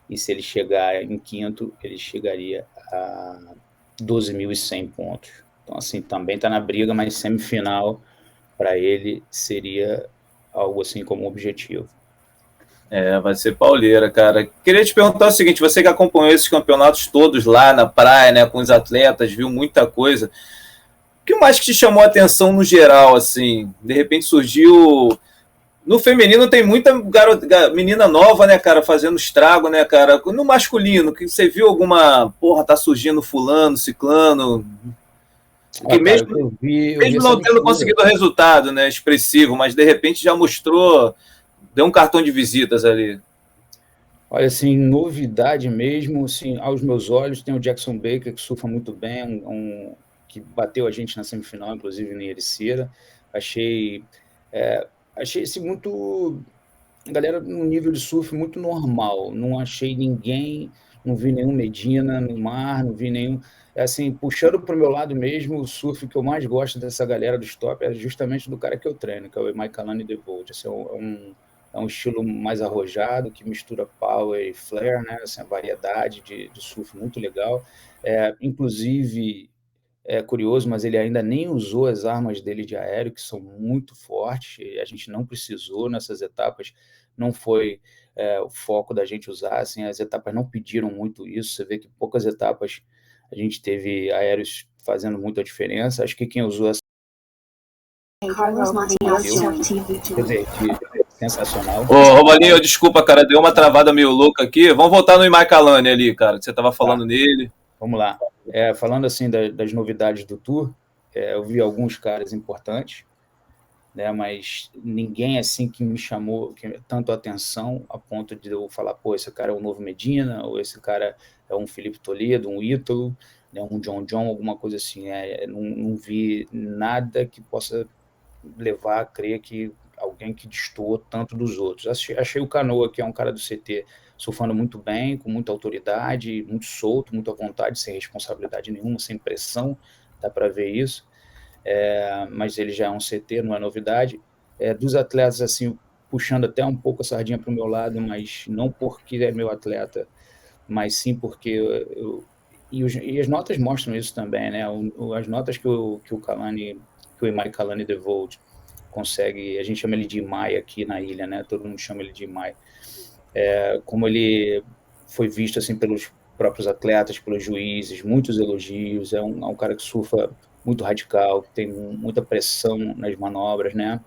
e se ele chegar em quinto, ele chegaria a 12.100 pontos. Então, assim, também está na briga, mas semifinal para ele seria algo assim como objetivo. Vai ser pauleira, cara. Queria te perguntar o seguinte, você que acompanhou esses campeonatos todos lá na praia, né, com os atletas, viu muita coisa, o que mais que te chamou a atenção no geral, assim? De repente surgiu... No feminino tem muita menina nova, né, cara, fazendo estrago, né, cara? No masculino, que você viu alguma... Porra, tá surgindo fulano, ciclano... Que mesmo não tendo conseguido resultado, né, expressivo, mas de repente já mostrou... Deu um cartão de visitas ali. Olha, assim, novidade mesmo, assim, aos meus olhos, tem o Jackson Baker, que surfa muito bem, que bateu a gente na semifinal, inclusive em Ericeira. Achei esse muito... Galera, num nível de surf muito normal. Não achei ninguém, não vi nenhum Medina no mar, não vi nenhum... Assim, puxando para o meu lado mesmo, o surf que eu mais gosto dessa galera do stop é justamente do cara que eu treino, que é o Michael DeVolt. Assim, é um estilo mais arrojado, que mistura power e flare, né? Assim, a variedade de surf muito legal. Inclusive, é curioso, mas ele ainda nem usou as armas dele de aéreo, que são muito fortes, e a gente não precisou nessas etapas, não foi o foco da gente usar, assim, as etapas não pediram muito isso, você vê que poucas etapas a gente teve aéreos fazendo muita diferença, acho que quem usou essa... Sensacional. Ô, Romaninho, desculpa, cara, deu uma travada meio louca aqui. Vamos voltar no Imai Kalani ali, cara, que você estava falando nele. Vamos lá. Falando assim das novidades do Tour, eu vi alguns caras importantes, né, mas ninguém assim que me chamou tanto a atenção a ponto de eu falar, pô, esse cara é um novo Medina, ou esse cara é um Felipe Toledo, um Ítalo, né, um John, alguma coisa assim. Não vi nada que possa levar a crer que alguém que destoou tanto dos outros. Achei o Canoa, que é um cara do CT, surfando muito bem, com muita autoridade, muito solto, muito à vontade, sem responsabilidade nenhuma, sem pressão, dá para ver isso. Mas ele já é um CT, não é novidade. Dos atletas, assim, puxando até um pouco a sardinha para o meu lado, mas não porque é meu atleta, mas sim porque e as notas mostram isso também, né? As notas que o Imai Kalani DeVolt consegue, a gente chama ele de Imai aqui na ilha, né? Todo mundo chama ele de Imai. Como ele foi visto assim pelos próprios atletas, pelos juízes, muitos elogios, é um cara que surfa muito radical, tem muita pressão nas manobras, né?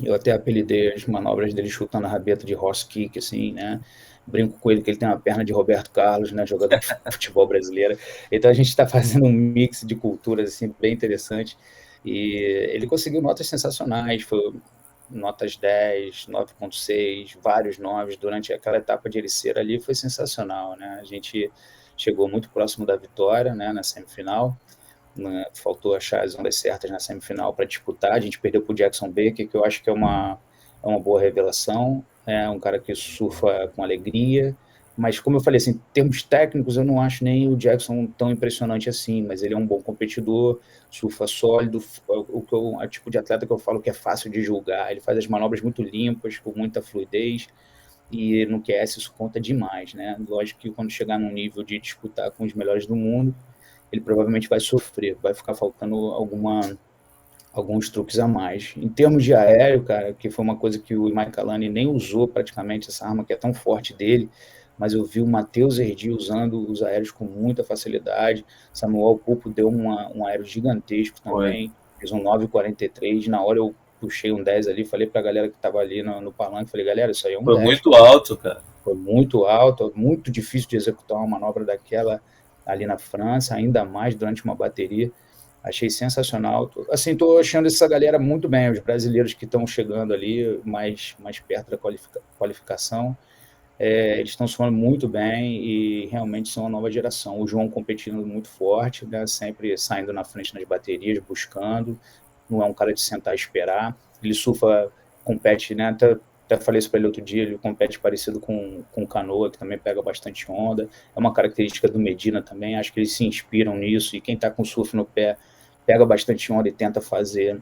Eu até apelidei as manobras dele chutando a rabeta de horse kick, assim, né? Brinco com ele que ele tem uma perna de Roberto Carlos, né? Jogador de futebol brasileiro. Então a gente está fazendo um mix de culturas, assim, bem interessante. E ele conseguiu notas sensacionais, foi notas 10, 9.6, vários 9 durante aquela etapa de Ericeira ali, foi sensacional, né? A gente chegou muito próximo da vitória, né, na semifinal. Faltou achar as ondas certas na semifinal para disputar. A gente perdeu para o Jackson Baker, que eu acho que é uma boa revelação. É um cara que surfa com alegria. Mas, como eu falei, assim, em termos técnicos, eu não acho nem o Jackson tão impressionante assim, mas ele é um bom competidor, surfa sólido, o tipo de atleta que eu falo que é fácil de julgar. Ele faz as manobras muito limpas, com muita fluidez, e no QS isso conta demais, né? Lógico que quando chegar num nível de disputar com os melhores do mundo, ele provavelmente vai sofrer, vai ficar faltando alguns truques a mais. Em termos de aéreo, cara, que foi uma coisa que o Imai Kalani nem usou praticamente, essa arma que é tão forte dele, mas eu vi o Matheus Herdi usando os aéreos com muita facilidade. Samuel Pupo deu um aéreo gigantesco também, fez um 9,43, na hora eu puxei um 10 ali, falei pra galera que tava ali no palanque, falei, galera, isso aí é um 10. Foi muito alto, cara. Foi muito alto, muito difícil de executar uma manobra daquela ali na França, ainda mais durante uma bateria. Achei sensacional. Assim, tô achando essa galera muito bem, os brasileiros que estão chegando ali mais perto da qualificação. Eles estão soando muito bem e realmente são uma nova geração. O João competindo muito forte, né, sempre saindo na frente nas baterias, buscando. Não é um cara de sentar e esperar. Ele surfa, compete, né? Até falei isso para ele outro dia, ele compete parecido com o Canoa, que também pega bastante onda. É uma característica do Medina também, acho que eles se inspiram nisso, e quem está com surf no pé pega bastante onda e tenta fazer,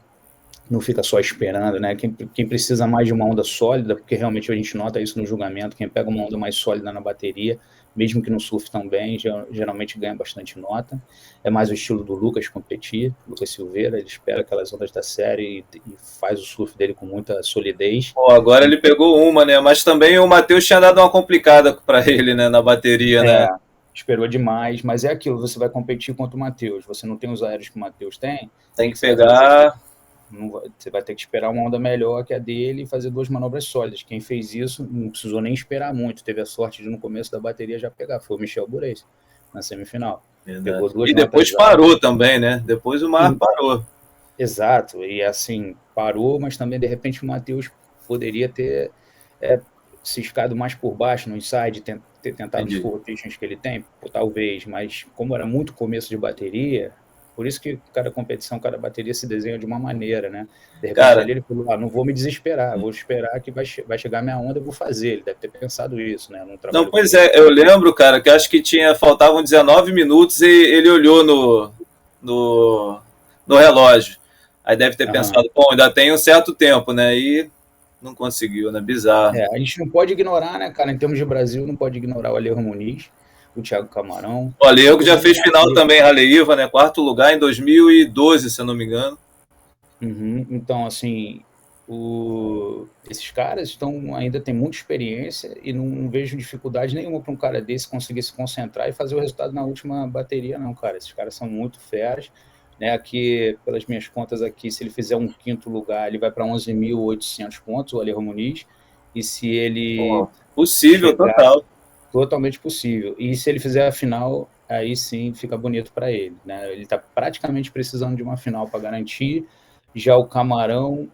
não fica só esperando, né? Quem precisa mais de uma onda sólida, porque realmente a gente nota isso no julgamento, quem pega uma onda mais sólida na bateria, mesmo que não surfe tão bem, geralmente ganha bastante nota. É mais o estilo do Lucas competir, Lucas Silveira, ele espera aquelas ondas da série e faz o surf dele com muita solidez. Pô, agora ele pegou uma, né? Mas também o Matheus tinha dado uma complicada para ele, né? Na bateria, né? Esperou demais, mas é aquilo, você vai competir contra o Matheus, você não tem os aéreos que o Matheus tem, tem que pegar... Você vai ter que esperar uma onda melhor que a dele e fazer 2 manobras sólidas. Quem fez isso não precisou nem esperar muito. Teve a sorte de, no começo da bateria, já pegar. Foi o Michel Bourez, na semifinal. Pegou 2 e depois parou também, né? Depois o mar parou. Exato. E assim, parou, mas também, de repente, o Matheus poderia ter ciscado mais por baixo no inside, ter tentado os full rotations que ele tem, talvez. Mas como era muito começo de bateria... Por isso que cada competição, cada bateria se desenha de uma maneira, né? De repente ele falou, não vou me desesperar, vou esperar que vai chegar a minha onda, eu vou fazer. Ele deve ter pensado isso, né? Não, pois é, eu lembro, cara, que acho que faltavam 19 minutos e ele olhou no relógio. Aí deve ter pensado, bom, ainda tem um certo tempo, né? E não conseguiu, né? Bizarro. A gente não pode ignorar, né, cara? Em termos de Brasil, não pode ignorar o Alejo Muniz, o Thiago Camarão. O Alejo já fez final também, Raleiva, né? 4º lugar em 2012, se eu não me engano. Então, assim, esses caras ainda têm muita experiência e não vejo dificuldade nenhuma para um cara desse conseguir se concentrar e fazer o resultado na última bateria, não, cara. Esses caras são muito feras. Né, aqui, pelas minhas contas aqui, se ele fizer um 5º lugar, ele vai para 11.800 pontos, o Alejo Muniz. E se ele... possível, total. Totalmente possível. E se ele fizer a final, aí sim fica bonito para ele. Né? Ele está praticamente precisando de uma final para garantir. Já o Camarão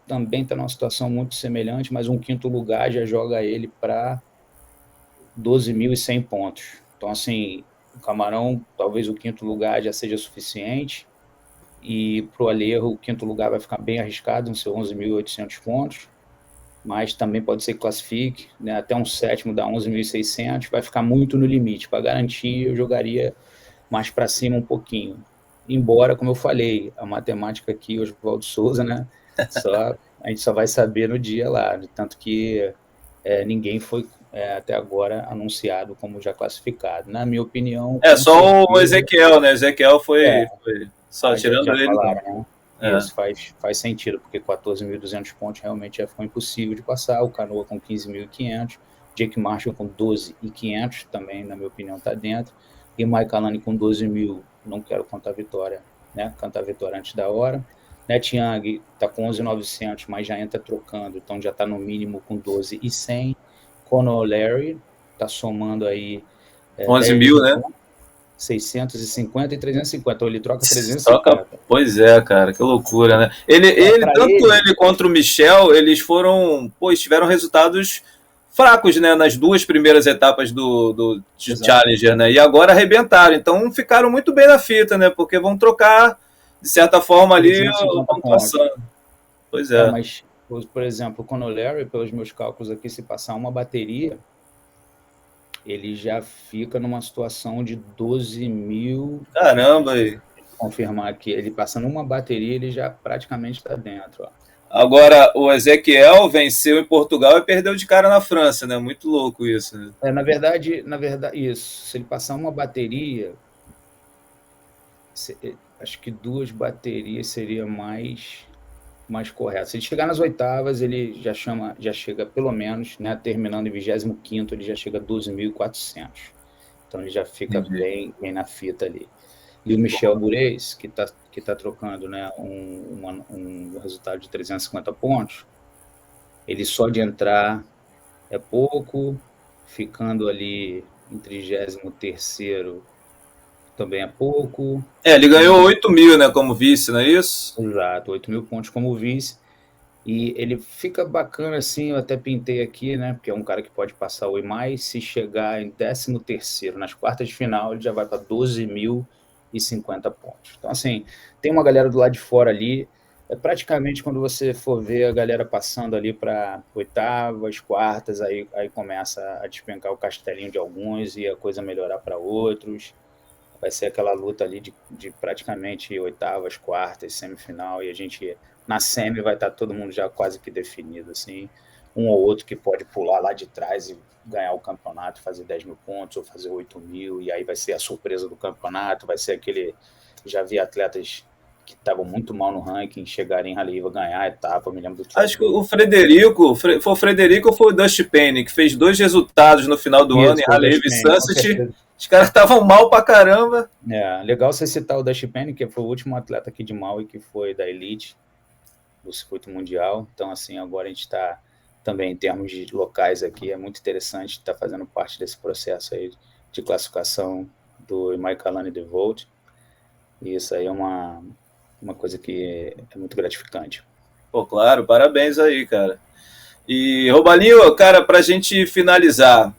também está numa situação muito semelhante, mas um 5º lugar já joga ele para 12.100 pontos. Então, assim, o Camarão, talvez o 5º lugar já seja suficiente. E para o Alejo, o 5º lugar vai ficar bem arriscado, em seus 11.800 pontos. Mas também pode ser que classifique, né? Até um 7º dá 11.600, vai ficar muito no limite. Para garantir, eu jogaria mais para cima um pouquinho. Embora, como eu falei, a matemática aqui, Oswaldo Souza, né? A gente só vai saber no dia lá. Tanto que ninguém foi até agora anunciado como já classificado. Na minha opinião... só certeza, o Ezequiel, né? Ezequiel foi só tirando ele. Falaram, né? Isso faz sentido, porque 14.200 pontos realmente já ficou impossível de passar. O Canoa com 15.500, Jake Marshall com 12.500, também, na minha opinião, está dentro. E o Mike Alane com 12.000, não quero contar a vitória, né? Cantar a vitória antes da hora. Net Young está com 11.900, mas já entra trocando, então já está no mínimo com 12.100. Conor Larry está somando aí 11.000, né? 650 e 350, então ele troca 350. Pois é, cara, que loucura, né? Ele contra o Michel, eles tiveram resultados fracos, né, nas 2 primeiras etapas do Challenger, né? E agora arrebentaram, então ficaram muito bem na fita, né? Porque vão trocar, de certa forma, ali a pontuação. Pois é. Mas, por exemplo, o Conor Larry, pelos meus cálculos aqui, se passar uma bateria, ele já fica numa situação de 12.000. Caramba! Aí. Confirmar aqui, ele passando uma bateria, ele já praticamente está dentro. Ó. Agora, o Ezequiel venceu em Portugal e perdeu de cara na França, né? Muito louco isso. Né? Na verdade, isso. Se ele passar uma bateria, acho que 2 baterias seria mais correto. Se ele chegar nas oitavas, ele já chega pelo menos, né, terminando em 25º, ele já chega a 12.400. Então ele já fica bem na fita ali. E o Michel Bourez, que tá trocando, né, um resultado de 350 pontos, ele só de entrar é pouco, ficando ali em 33º, também é pouco. Ele ganhou 8 mil, né, como vice, não é isso? Exato, 8 mil pontos como vice. E ele fica bacana assim, eu até pintei aqui, né? Porque é um cara que pode passar o EMAI. Se chegar em 13º nas quartas de final, ele já vai para 12.050 pontos. Então, assim, tem uma galera do lado de fora ali. É praticamente quando você for ver a galera passando ali para oitavas, quartas, aí começa a despencar o castelinho de alguns e a coisa melhorar para outros. Vai ser aquela luta ali de praticamente oitavas, quartas, semifinal, e a gente, na semi, vai estar todo mundo já quase que definido, assim, um ou outro que pode pular lá de trás e ganhar o campeonato, fazer 10 mil pontos ou fazer 8 mil, e aí vai ser a surpresa do campeonato, vai ser aquele... Já vi atletas que estavam muito mal no ranking chegarem ali e ganhar a etapa, eu me lembro do Acho que Trevor. o Frederico, foi o Frederico ou foi o Dusty Penny, que fez 2 resultados no final do ano Isso, em foi o Halle Dash e Penny, com Sunset. certeza. Os caras estavam mal pra caramba. Legal você citar o Dash Penny, que foi o último atleta aqui de Maui que foi da Elite, do circuito mundial. Então, assim, agora a gente está também em termos de locais aqui, é muito interessante estar fazendo parte desse processo aí de classificação do Maikalani Devolt. E isso aí é uma coisa que é muito gratificante. Pô, claro, parabéns aí, cara. E, Robalinho, cara, pra gente finalizar,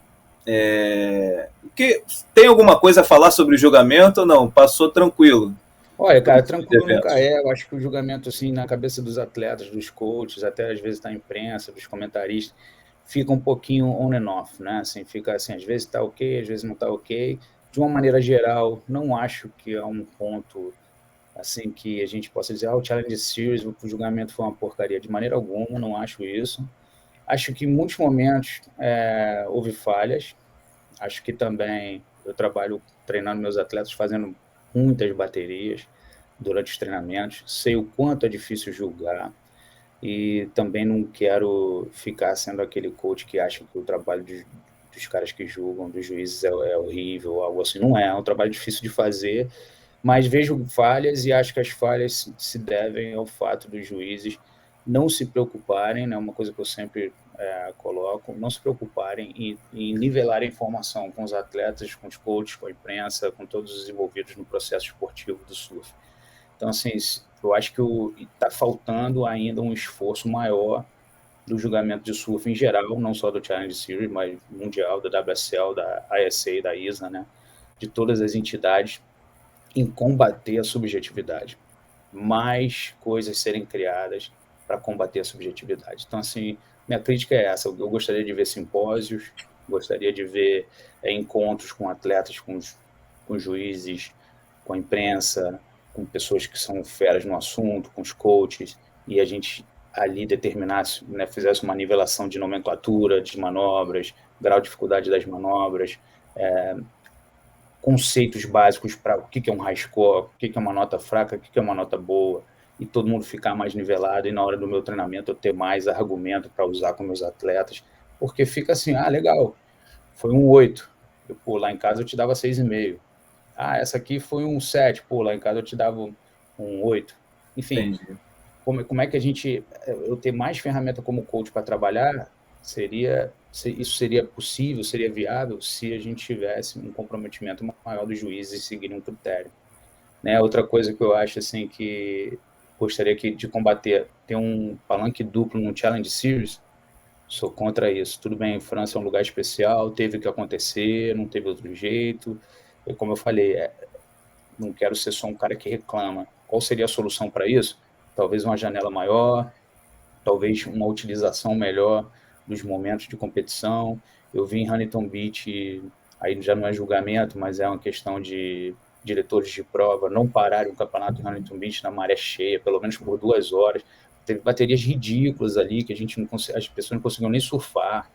tem alguma coisa a falar sobre o julgamento ou não? Passou tranquilo? Olha, cara, tranquilo nunca é. Eu acho que o julgamento, assim, na cabeça dos atletas, dos coaches, até às vezes da imprensa, dos comentaristas, fica um pouquinho on and off, né? Assim, fica assim, às vezes tá ok, às vezes não tá ok. De uma maneira geral, não acho que é um ponto, assim, que a gente possa dizer, o Challenge Series, o julgamento foi uma porcaria. De maneira alguma, não acho isso. Acho que em muitos momentos houve falhas. Acho que também eu trabalho treinando meus atletas, fazendo muitas baterias durante os treinamentos. Sei o quanto é difícil julgar e também não quero ficar sendo aquele coach que acha que o trabalho dos caras que julgam, dos juízes, é horrível, algo assim. Não é um trabalho difícil de fazer, mas vejo falhas e acho que as falhas se devem ao fato dos juízes não se preocuparem, né, uma coisa que eu sempre coloco, não se preocuparem em nivelar a informação com os atletas, com os coaches, com a imprensa, com todos os envolvidos no processo esportivo do surf. Então, assim, eu acho que está faltando ainda um esforço maior do julgamento de surf em geral, não só do Challenge Series, mas mundial, da WSL, da ISA, da ISA, né, de todas as entidades, em combater a subjetividade. Mais coisas serem criadas para combater a subjetividade. Então, assim, minha crítica é essa. Eu gostaria de ver simpósios, gostaria de ver encontros com atletas, com juízes, com a imprensa, com pessoas que são feras no assunto, com os coaches, e a gente ali determinasse, né, fizesse uma nivelação de nomenclatura, de manobras, grau de dificuldade das manobras, conceitos básicos para o que é um high score, o que é uma nota fraca, o que é uma nota boa, e todo mundo ficar mais nivelado, e na hora do meu treinamento eu ter mais argumento para usar com meus atletas, porque fica assim, legal, foi um 8, lá em casa eu te dava 6,5. Essa aqui foi um 7, lá em casa eu te dava um 8. Enfim, como é que a gente, eu ter mais ferramenta como coach para trabalhar, isso seria possível, seria viável se a gente tivesse um comprometimento maior dos juízes e seguir um critério. Né? Outra coisa que eu acho assim que gostaria de combater, ter um palanque duplo no Challenge Series, sou contra isso. Tudo bem, França é um lugar especial, teve que acontecer, não teve outro jeito. E como eu falei, não quero ser só um cara que reclama. Qual seria a solução para isso? Talvez uma janela maior, talvez uma utilização melhor dos momentos de competição. Eu vi em Huntington Beach, aí já não é julgamento, mas é uma questão de diretores de prova não pararem o campeonato em Huntington Beach na maré cheia, pelo menos por 2 horas. Teve baterias ridículas ali que as pessoas não conseguiam nem surfar.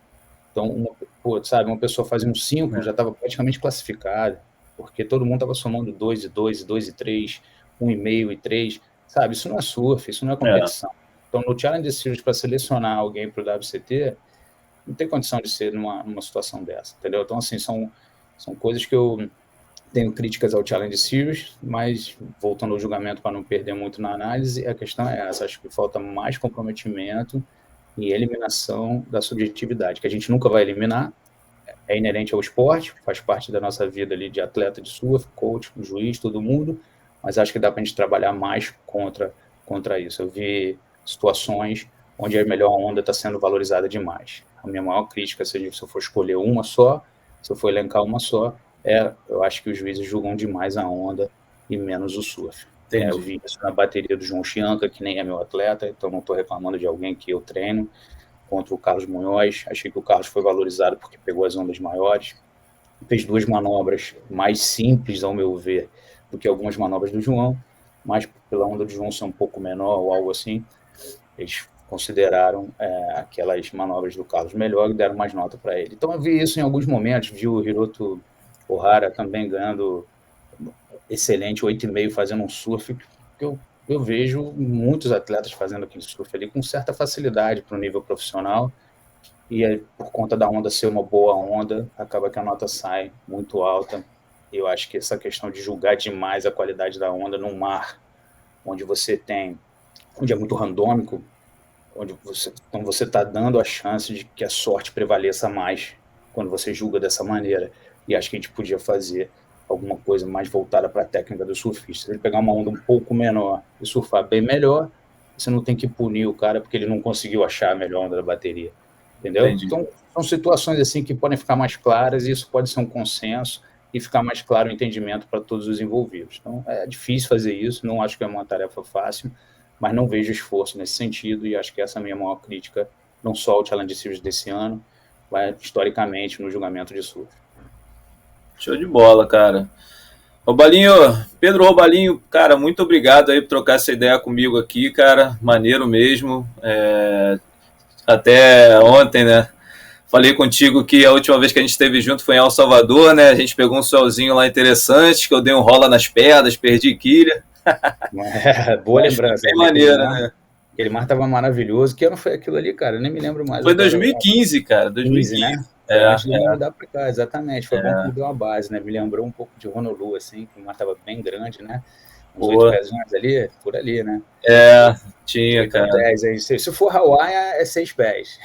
Então, uma pessoa fazia um 5, já estava praticamente classificada, porque todo mundo estava somando 2 e 2, 2 e 3, 1,5 e 3, sabe? Isso não é surf, isso não é competição. Então, no Challenge Series, para selecionar alguém para o WCT, não tem condição de ser numa situação dessa, entendeu? Então, assim, são coisas que eu tenho críticas ao Challenge Series, mas voltando ao julgamento para não perder muito na análise, a questão é essa, acho que falta mais comprometimento e eliminação da subjetividade, que a gente nunca vai eliminar, é inerente ao esporte, faz parte da nossa vida ali de atleta de surf, coach, juiz, todo mundo, mas acho que dá para a gente trabalhar mais contra isso. Eu vi situações onde a melhor onda está sendo valorizada demais. A minha maior crítica, se eu for escolher uma só, se eu for elencar uma só, eu acho que os juízes julgam demais a onda e menos o surf. Eu vi isso na bateria do João Chianca, que nem é meu atleta, então não estou reclamando de alguém que eu treino, contra o Carlos Munhoz. Achei que o Carlos foi valorizado porque pegou as ondas maiores, fez 2 manobras mais simples, ao meu ver, do que algumas manobras do João, mas pela onda do João ser um pouco menor ou algo assim, eles consideraram aquelas manobras do Carlos melhor e deram mais nota para ele. Então eu vi isso em alguns momentos, vi o Hiroto Ohara também ganhando excelente 8,5 fazendo um surf, que eu vejo muitos atletas fazendo aquele surf ali com certa facilidade para o nível profissional, e aí, por conta da onda ser uma boa onda, acaba que a nota sai muito alta. Eu acho que essa questão de julgar demais a qualidade da onda num mar onde é muito randômico, onde você está dando a chance de que a sorte prevaleça mais quando você julga dessa maneira. E acho que a gente podia fazer alguma coisa mais voltada para a técnica do surfista. Se ele pegar uma onda um pouco menor e surfar bem melhor, você não tem que punir o cara porque ele não conseguiu achar a melhor onda da bateria. Entendeu? Entendi. Então, são situações assim que podem ficar mais claras e isso pode ser um consenso e ficar mais claro o entendimento para todos os envolvidos. Então, é difícil fazer isso, não acho que é uma tarefa fácil, mas não vejo esforço nesse sentido e acho que essa é a minha maior crítica, não só ao Challenge Series desse ano, mas historicamente no julgamento de surf. Show de bola, cara. Pedro Robalinho, cara, muito obrigado aí por trocar essa ideia comigo aqui, cara, maneiro mesmo. Até ontem, né? Falei contigo que a última vez que a gente esteve junto foi em El Salvador, né? A gente pegou um solzinho lá interessante, que eu dei um rola nas pedras, perdi quilha. Boa lembrança. Bem maneira, né? Aquele mar tava maravilhoso. Que ano foi aquilo ali, cara? Eu nem me lembro mais. Foi 2015, cara. 2015, né? Antes de mudar pra cá, exatamente. Foi bom que mudou a base, né? Me lembrou um pouco de Honolulu, assim, que o mar tava bem grande, né? Uns 8 pezinhos ali, por ali, né? Tinha, cara. 10, aí. Se for Hawaii, é 6 pés.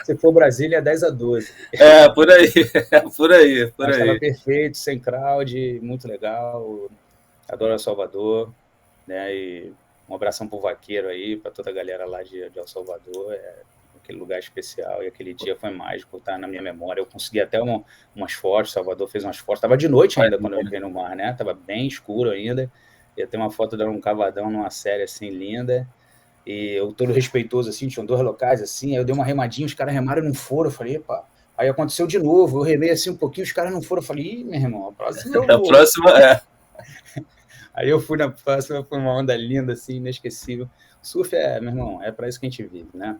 Se for Brasília, é 10 a 12. Por aí. Por aí. Estava perfeito, sem crowd, muito legal. Adoro El Salvador, né? E um abração pro Vaqueiro aí, para toda a galera lá de El Salvador. Aquele lugar especial, e aquele dia foi mágico, tá na minha memória. Eu consegui até umas fotos, Salvador fez umas fotos, tava de noite ainda quando eu entrei no mar, né? Tava bem escuro ainda. Ia ter uma foto dando um cavadão numa série assim linda. E eu todo respeitoso assim, tinham 2 locais assim, aí eu dei uma remadinha, os caras remaram e não foram, eu falei, epa. Aí aconteceu de novo, eu remei assim um pouquinho, os caras não foram, eu falei, ih, meu irmão, a próxima eu vou. A próxima é. Aí eu fui na próxima, foi uma onda linda assim, inesquecível. Surf meu irmão, é para isso que a gente vive, né?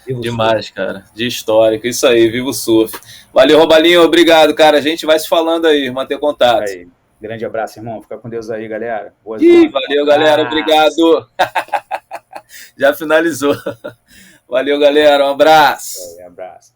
Vivo demais, surf. Cara. De histórico, isso aí, viva o surf. Valeu, Robalinho, obrigado, cara. A gente vai se falando aí, manter contato. Aí. Grande abraço, irmão. Fica com Deus aí, galera. Boas noches. Valeu, galera. Obrigado. Já finalizou. Valeu, galera. Um abraço. Um abraço.